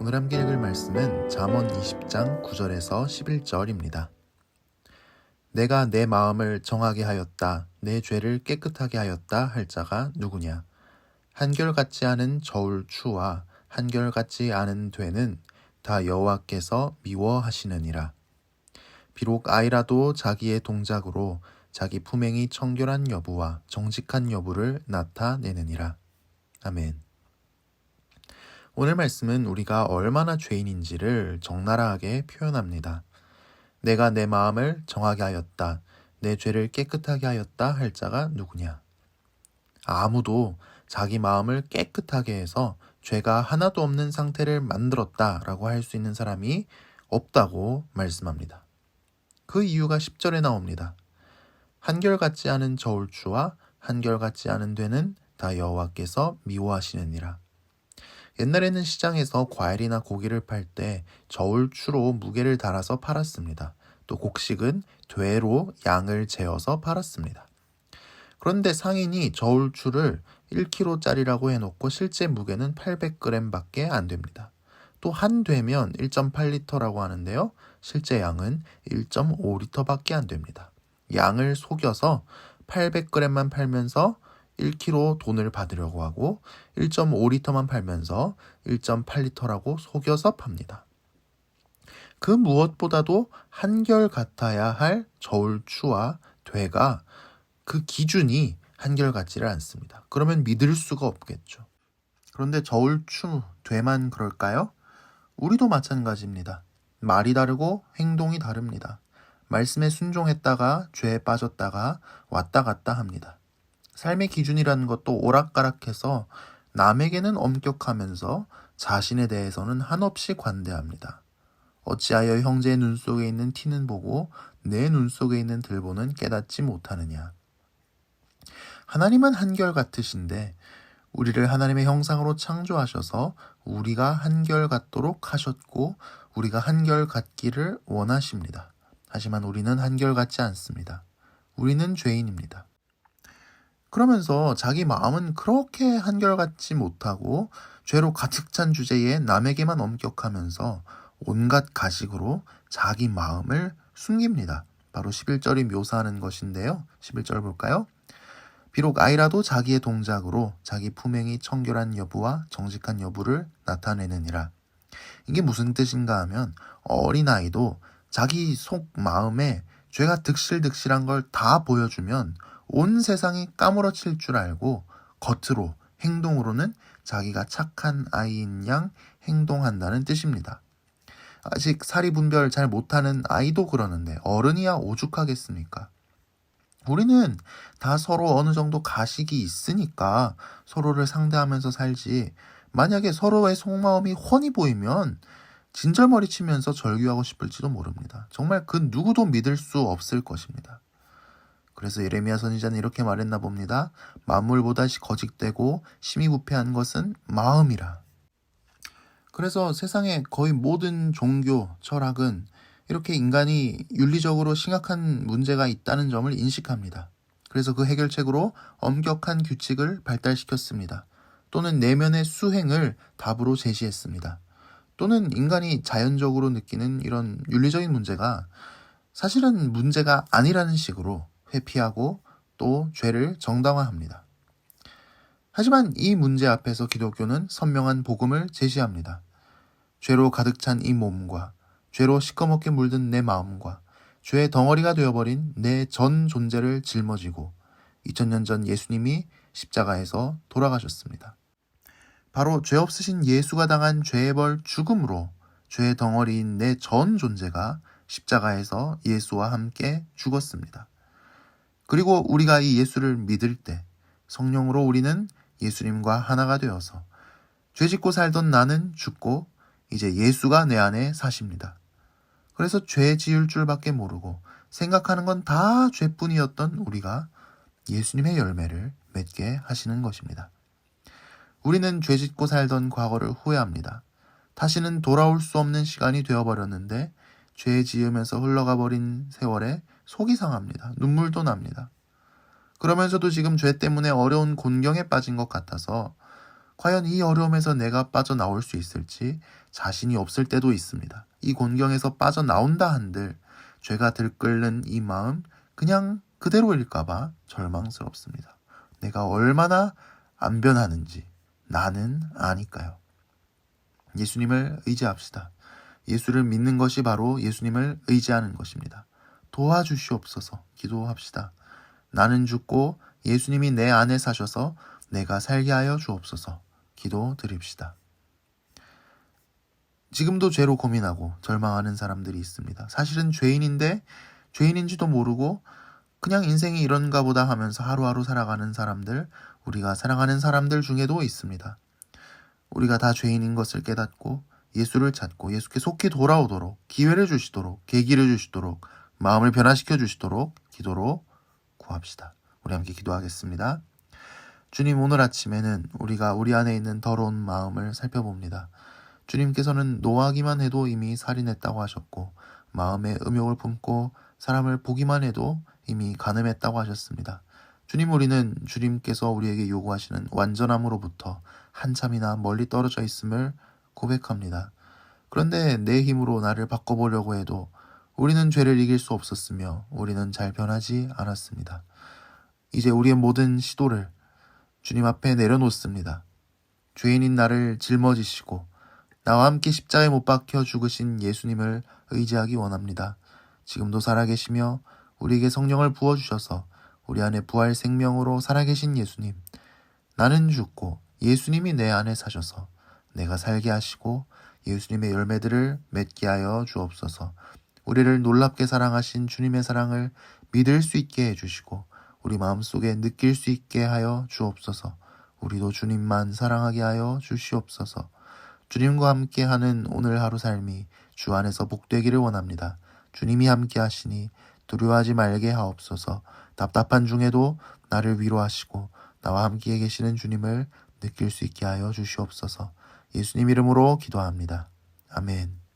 오늘 함께 읽을 말씀은 잠언 20장 9절에서 11절입니다. 내가 내 마음을 정하게 하였다. 내 죄를 깨끗하게 하였다 할 자가 누구냐? 한결같지 않은 저울 추와 한결같지 않은 되는 다 여호와께서 미워하시느니라. 비록 아이라도 자기의 동작으로 자기 품행이 청결한 여부와 정직한 여부를 나타내느니라. 아멘. 오늘 말씀은 우리가 얼마나 죄인인지를 적나라하게 표현합니다. 내가 내 마음을 정하게 하였다. 내 죄를 깨끗하게 하였다 할 자가 누구냐? 아무도 자기 마음을 깨끗하게 해서 죄가 하나도 없는 상태를 만들었다라고 할 수 있는 사람이 없다고 말씀합니다. 그 이유가 10절에 나옵니다. 한결같지 않은 저울추와 한결같지 않은 되는 다 여호와께서 미워하시느니라. 옛날에는 시장에서 과일이나 고기를 팔 때 저울추로 무게를 달아서 팔았습니다. 또 곡식은 되로 양을 재어서 팔았습니다. 그런데 상인이 저울추를 1kg짜리라고 해놓고 실제 무게는 800g밖에 안 됩니다. 또 한 되면 1.8리터라고 하는데요. 실제 양은 1.5리터밖에 안 됩니다. 양을 속여서 800g만 팔면서 1kg 돈을 받으려고 하고 1.5리터만 팔면서 1.8리터라고 속여서 팝니다. 그 무엇보다도 한결같아야 할 저울추와 되가 그 기준이 한결같지를 않습니다. 그러면 믿을 수가 없겠죠. 그런데 저울추, 되만 그럴까요? 우리도 마찬가지입니다. 말이 다르고 행동이 다릅니다. 말씀에 순종했다가 죄에 빠졌다가 왔다 갔다 합니다. 삶의 기준이라는 것도 오락가락해서 남에게는 엄격하면서 자신에 대해서는 한없이 관대합니다. 어찌하여 형제의 눈 속에 있는 티는 보고 내 눈 속에 있는 들보는 깨닫지 못하느냐. 하나님은 한결같으신데 우리를 하나님의 형상으로 창조하셔서 우리가 한결같도록 하셨고 우리가 한결같기를 원하십니다. 하지만 우리는 한결같지 않습니다. 우리는 죄인입니다. 그러면서 자기 마음은 그렇게 한결같지 못하고 죄로 가득 찬 주제에 남에게만 엄격하면서 온갖 가식으로 자기 마음을 숨깁니다. 바로 11절이 묘사하는 것인데요. 11절 볼까요? 비록 아이라도 자기의 동작으로 자기 품행이 청결한 여부와 정직한 여부를 나타내느니라. 이게 무슨 뜻인가 하면 어린아이도 자기 속 마음에 죄가 득실득실한 걸 다 보여주면 온 세상이 까무러칠 줄 알고 겉으로 행동으로는 자기가 착한 아이인 양 행동한다는 뜻입니다. 아직 사리 분별 잘 못하는 아이도 그러는데 어른이야 오죽하겠습니까? 우리는 다 서로 어느 정도 가식이 있으니까 서로를 상대하면서 살지, 만약에 서로의 속마음이 훤히 보이면 진절머리 치면서 절규하고 싶을지도 모릅니다. 정말 그 누구도 믿을 수 없을 것입니다. 그래서 예레미야 선지자는 이렇게 말했나 봅니다. 만물보다 거짓되고 심히 부패한 것은 마음이라. 그래서 세상의 거의 모든 종교, 철학은 이렇게 인간이 윤리적으로 심각한 문제가 있다는 점을 인식합니다. 그래서 그 해결책으로 엄격한 규칙을 발달시켰습니다. 또는 내면의 수행을 답으로 제시했습니다. 또는 인간이 자연적으로 느끼는 이런 윤리적인 문제가 사실은 문제가 아니라는 식으로 회피하고 또 죄를 정당화합니다. 하지만 이 문제 앞에서 기독교는 선명한 복음을 제시합니다. 죄로 가득 찬 이 몸과 죄로 시커멓게 물든 내 마음과 죄의 덩어리가 되어버린 내 전 존재를 짊어지고 2000년 전 예수님이 십자가에서 돌아가셨습니다. 바로 죄 없으신 예수가 당한 죄의 벌 죽음으로 죄의 덩어리인 내 전 존재가 십자가에서 예수와 함께 죽었습니다. 그리고 우리가 이 예수를 믿을 때 성령으로 우리는 예수님과 하나가 되어서 죄짓고 살던 나는 죽고 이제 예수가 내 안에 사십니다. 그래서 죄 지을 줄밖에 모르고 생각하는 건 다 죄뿐이었던 우리가 예수님의 열매를 맺게 하시는 것입니다. 우리는 죄짓고 살던 과거를 후회합니다. 다시는 돌아올 수 없는 시간이 되어버렸는데 죄 지으면서 흘러가 버린 세월에 속이 상합니다. 눈물도 납니다. 그러면서도 지금 죄 때문에 어려운 곤경에 빠진 것 같아서 과연 이 어려움에서 내가 빠져나올 수 있을지 자신이 없을 때도 있습니다. 이 곤경에서 빠져나온다 한들 죄가 들끓는 이 마음 그냥 그대로일까봐 절망스럽습니다. 내가 얼마나 안 변하는지 나는 아니까요. 예수님을 의지합시다. 예수를 믿는 것이 바로 예수님을 의지하는 것입니다. 도와주시옵소서 기도합시다. 나는 죽고 예수님이 내 안에 사셔서 내가 살게 하여 주옵소서 기도드립시다. 지금도 죄로 고민하고 절망하는 사람들이 있습니다. 사실은 죄인인데 죄인인지도 모르고 그냥 인생이 이런가 보다 하면서 하루하루 살아가는 사람들, 우리가 사랑하는 사람들 중에도 있습니다. 우리가 다 죄인인 것을 깨닫고 예수를 찾고 예수께 속히 돌아오도록 기회를 주시도록 계기를 주시도록 마음을 변화시켜 주시도록 기도로 구합시다. 우리 함께 기도하겠습니다. 주님, 오늘 아침에는 우리가 우리 안에 있는 더러운 마음을 살펴봅니다. 주님께서는 노하기만 해도 이미 살인했다고 하셨고 마음에 음욕을 품고 사람을 보기만 해도 이미 간음했다고 하셨습니다. 주님, 우리는 주님께서 우리에게 요구하시는 완전함으로부터 한참이나 멀리 떨어져 있음을 고백합니다. 그런데 내 힘으로 나를 바꿔보려고 해도 우리는 죄를 이길 수 없었으며 우리는 잘 변하지 않았습니다. 이제 우리의 모든 시도를 주님 앞에 내려놓습니다. 죄인인 나를 짊어지시고 나와 함께 십자가에 못 박혀 죽으신 예수님을 의지하기 원합니다. 지금도 살아계시며 우리에게 성령을 부어주셔서 우리 안에 부활 생명으로 살아계신 예수님, 나는 죽고 예수님이 내 안에 사셔서 내가 살게 하시고 예수님의 열매들을 맺게 하여 주옵소서. 우리를 놀랍게 사랑하신 주님의 사랑을 믿을 수 있게 해주시고 우리 마음속에 느낄 수 있게 하여 주옵소서. 우리도 주님만 사랑하게 하여 주시옵소서. 주님과 함께하는 오늘 하루 삶이 주 안에서 복되기를 원합니다. 주님이 함께 하시니 두려워하지 말게 하옵소서. 답답한 중에도 나를 위로하시고 나와 함께 계시는 주님을 느낄 수 있게 하여 주시옵소서. 예수님 이름으로 기도합니다. 아멘.